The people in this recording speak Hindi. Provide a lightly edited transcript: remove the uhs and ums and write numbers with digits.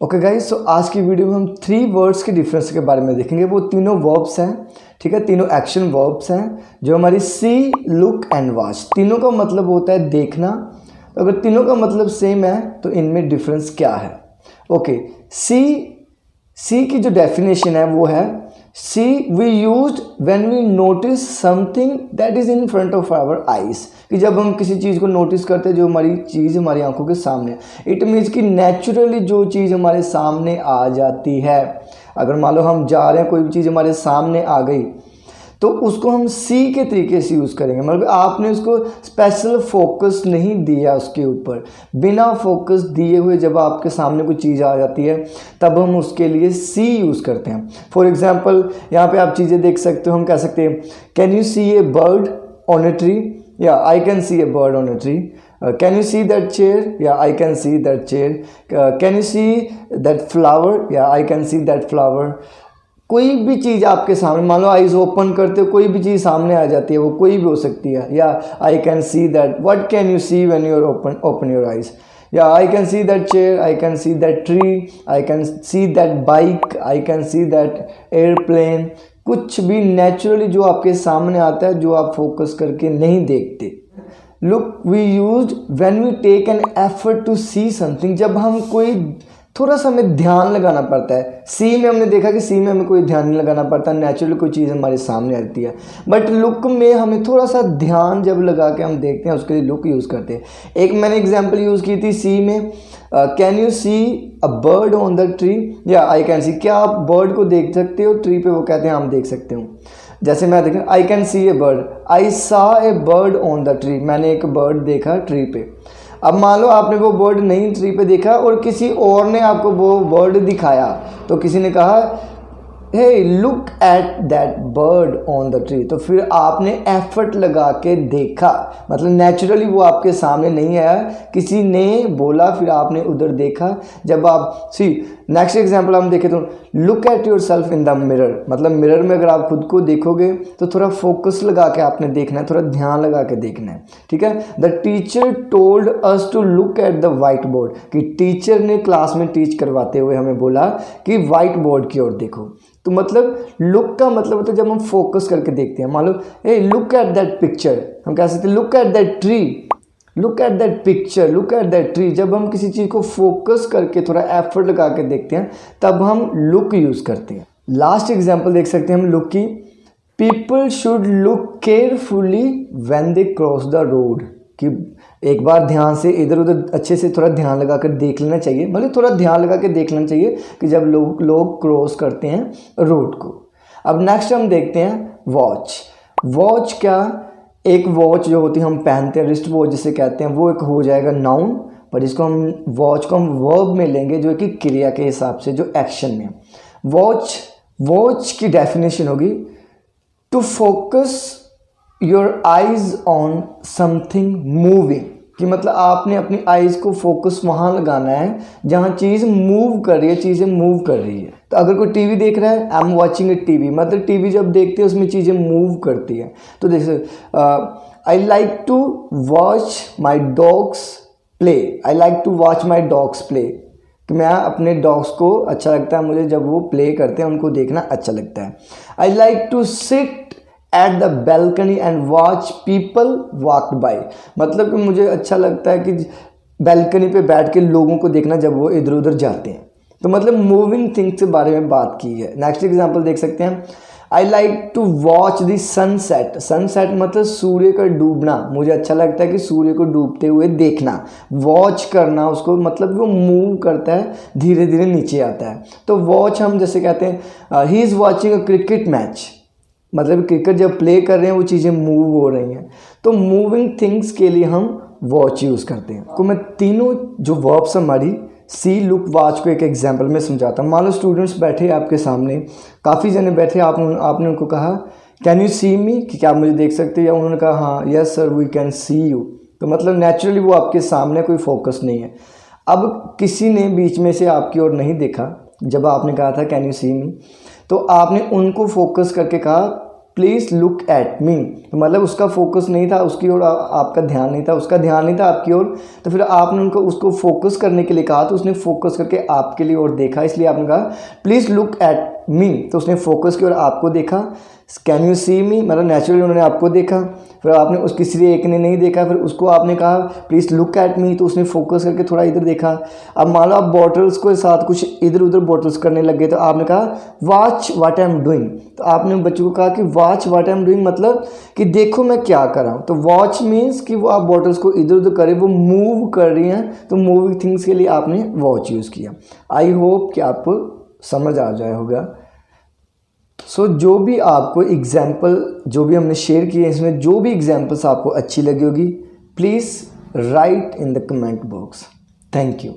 ओके गाइस, तो आज की वीडियो में हम 3 वर्ड्स के डिफरेंस के बारे में देखेंगे। वो तीनों वर्ब्स हैं, ठीक है, तीनों एक्शन वर्ब्स हैं जो हमारी सी, लुक एंड वॉच, तीनों का मतलब होता है देखना। तो अगर तीनों का मतलब सेम है तो इनमें डिफरेंस क्या है। ओके, सी की जो डेफिनेशन है वो है see we used when we notice something that is in front of our eyes, कि जब हम किसी चीज़ को नोटिस करते हैं जो हमारी चीज़ हमारी आंखों के सामने, इट मीन्स कि नेचुरली जो चीज़ हमारे सामने आ जाती है। अगर मान लो हम जा रहे हैं, कोई भी चीज़ हमारे सामने आ गई तो उसको हम सी के तरीके से यूज़ करेंगे। मतलब आपने उसको स्पेशल फोकस नहीं दिया उसके ऊपर, बिना फोकस दिए हुए जब आपके सामने कोई चीज़ आ जाती है तब हम उसके लिए सी यूज़ करते हैं। फॉर एग्जांपल यहाँ पे आप चीज़ें देख सकते हो, हम कह सकते हैं can you see a bird on a tree, या I can see a bird on a tree. Can you see that chair, या I can see that chair. Can you see that flower, या I can see that flower. कोई भी चीज़ आपके सामने, मान लो आइज ओपन करते हो, कोई भी चीज़ सामने आ जाती है, वो कोई भी हो सकती है। या I can see that, what can you see when you are open your eyes. या I can see that chair, I can see that tree, I can see that bike, I can see that airplane. कुछ भी नेचुरली जो आपके सामने आता है, जो आप फोकस करके नहीं देखते। Look we used when we take an effort to see something, जब हम कोई थोड़ा सा हमें ध्यान लगाना पड़ता है। सी में हमने देखा कि सी में हमें कोई ध्यान नहीं लगाना पड़ता, नेचुरली कोई चीज़ हमारे सामने आती है। बट लुक में हमें थोड़ा सा ध्यान जब लगा के हम देखते हैं, उसके लिए लुक यूज़ करते हैं। एक मैंने एग्जांपल यूज़ की थी सी में, can you see a bird on the tree, या आई कैन सी, क्या आप बर्ड को देख सकते हो ट्री पे? वो कहते हैं हम देख सकते हो। जैसे मैं देखें, आई कैन सी ए बर्ड, आई सा ए बर्ड ऑन द ट्री, मैंने एक बर्ड देखा ट्री पे। अब मान लो आपने वो बर्ड नहीं ट्री पे देखा और किसी और ने आपको वो बर्ड दिखाया, तो किसी ने कहा hey look at that bird on the tree, तो फिर आपने एफर्ट लगा के देखा, मतलब नेचुरली वो आपके सामने नहीं आया, किसी ने बोला, फिर आपने उधर देखा। जब आप नेक्स्ट एग्जांपल हम देखें तो look at your self in the mirror, मतलब मिरर में अगर आप खुद को देखोगे तो थोड़ा फोकस लगा के आपने देखना है, थोड़ा ध्यान लगा के देखना है, ठीक है। The teacher told us to look at the white board, कि टीचर ने क्लास में टीच करवाते हुए हमें बोला कि वाइट बोर्ड की ओर देखो। तो मतलब लुक का मतलब होता है जब हम फोकस करके देखते हैं। मान लो a look at that picture, हम कह सकते हैं look at that tree, look at that picture, look at that tree. जब हम किसी चीज़ को फोकस करके थोड़ा एफर्ट लगा के देखते हैं तब हम लुक यूज़ करते हैं। लास्ट एग्जांपल देख सकते हैं हम लुक की, people should look carefully when they cross the road, कि एक बार ध्यान से इधर उधर अच्छे से थोड़ा ध्यान लगा कर देख लेना चाहिए, मतलब थोड़ा ध्यान लगा के देख लेना चाहिए कि जब लोग क्रॉस करते हैं रोड को। अब नेक्स्ट हम देखते हैं वॉच। वॉच क्या, एक वॉच जो होती है हम पहनते हैं, रिस्ट वॉच जिसे कहते हैं, वो एक हो जाएगा नाउन, पर इसको हम वॉच को हम वर्ब में लेंगे जो कि क्रिया के हिसाब से, जो एक्शन में। वॉच की डेफिनेशन होगी to focus your eyes on something moving, कि मतलब आपने अपनी आइज को फोकस वहाँ लगाना है जहाँ चीज़ मूव कर रही है, चीज़ें मूव कर रही है। तो अगर कोई टीवी देख रहा है, I am watching A TV, मतलब टीवी जब देखते हैं उसमें चीज़ें मूव करती हैं। तो जैसे I like to watch my dogs play, I like to watch my dogs play, कि मैं अपने डॉग्स को अच्छा लगता है मुझे जब वो प्ले करते हैं, उनको देखना अच्छा लगता है। I like to sit at the balcony and watch people walk by, मतलब कि मुझे अच्छा लगता है कि बैल्कनी पे बैठ के लोगों को देखना जब वो इधर उधर जाते हैं। तो मतलब मूविंग थिंग्स के बारे में बात की है। नेक्स्ट एग्जांपल देख सकते हैं, I like to watch the sunset, sunset मतलब सूर्य का डूबना, मुझे अच्छा लगता है कि सूर्य को डूबते हुए देखना। वॉच करना उसको मतलब वो मूव करता है, धीरे धीरे नीचे आता है। तो वॉच हम जैसे कहते हैं he is watching a cricket match, मतलब क्रिकेट जब प्ले कर रहे हैं वो चीज़ें मूव हो रही हैं। तो मूविंग थिंग्स के लिए हम वॉच यूज़ करते हैं। तो मैं तीनों जो वर्ब्स हमारी सी, लुक, वॉच को एक एग्जांपल में समझाता हूँ। मान लो स्टूडेंट्स बैठे आपके सामने, काफ़ी जने बैठे, आपने उनको कहा कैन यू सी मी, कि क्या आप मुझे देख सकते हो, या उन्होंने कहा हाँ yes sir we can see you. तो मतलब नेचुरली वो आपके सामने, कोई फोकस नहीं है। अब किसी ने बीच में से आपकी ओर नहीं देखा जब आपने कहा था कैन यू सी मी, तो आपने उनको फोकस करके कहा प्लीज़ लुक एट मी, तो मतलब उसका फोकस नहीं था उसकी ओर, आपका ध्यान नहीं था, उसका ध्यान नहीं था आपकी ओर, तो फिर आपने उनको उसको फोकस करने के लिए कहा, तो उसने फोकस करके आपके लिए और देखा, इसलिए आपने कहा प्लीज़ लुक एट मी, तो उसने फोकस किया और आपको देखा। कैन यू सी मी, मतलब नेचुरली उन्होंने आपको देखा, फिर आपने उस किसी एक ने नहीं देखा, फिर उसको आपने कहा प्लीज़ लुक एट मी, तो उसने फोकस करके थोड़ा इधर देखा। अब मान लो आप बॉटल्स को साथ कुछ इधर उधर बॉटल्स करने लग गए, तो आपने कहा watch what I am doing, तो आपने बच्चों को कहा कि watch what I am doing, मतलब कि देखो मैं क्या कर रहा हूँ। तो वॉच मीन्स कि वो आप बॉटल्स को इधर उधर करें, वो मूव कर रही हैं, तो मूविंग थिंग्स के लिए आपने वॉच यूज़ किया। आई होप कि आपको समझ आ जाए होगा। सो जो भी आपको एग्जाम्पल जो भी हमने शेयर किए, इसमें जो भी एग्जाम्पल्स आपको अच्छी लगी होगी, please write in the comment box. Thank you.